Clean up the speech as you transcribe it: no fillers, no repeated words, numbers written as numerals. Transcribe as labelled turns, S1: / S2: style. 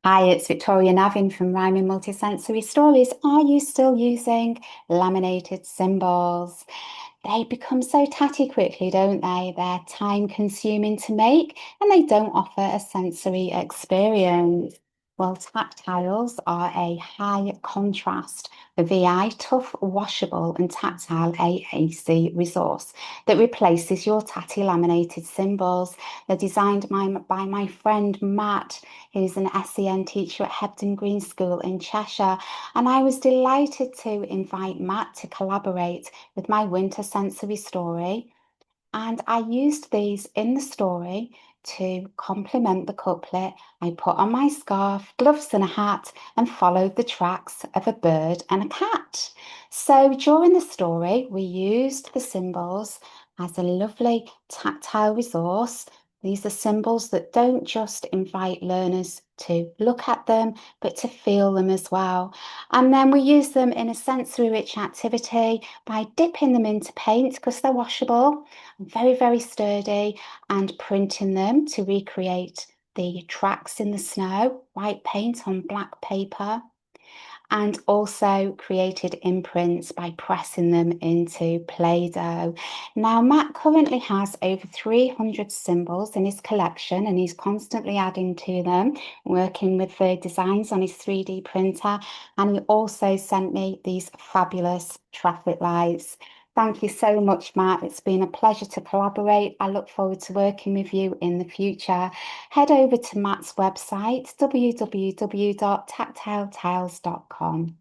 S1: Hi, it's Victoria Navin from Rhyming Multisensory Stories. Are you still using laminated symbols? They become so tatty quickly, don't they? They're time consuming to make and they don't offer a sensory experience. Well, tactiles are a high contrast VI tough washable and tactile AAC resource that replaces your tatty laminated symbols. They're designed by my friend Matt, who's an SEN teacher at Hebden Green School in Cheshire, and I was delighted to invite Matt to collaborate with my winter sensory story. And I used these in the story to complement the couplet. I put on my scarf, gloves, and a hat and followed the tracks of a bird and a cat. So during the story, we used the symbols as a lovely tactile resource. These are symbols that don't just invite learners to look at them, but to feel them as well. And then we use them in a sensory rich activity by dipping them into paint because they're washable, very, very sturdy, and printing them to recreate the tracks in the snow, white paint on black paper, and also created imprints by pressing them into Play-Doh. Now, Matt currently has over 300 symbols in his collection and he's constantly adding to them, working with the designs on his 3D printer. And he also sent me these fabulous traffic lights. Thank you so much, Matt. It's been a pleasure to collaborate. I look forward to working with you in the future. Head over to Matt's website, www.tactiletiles.com.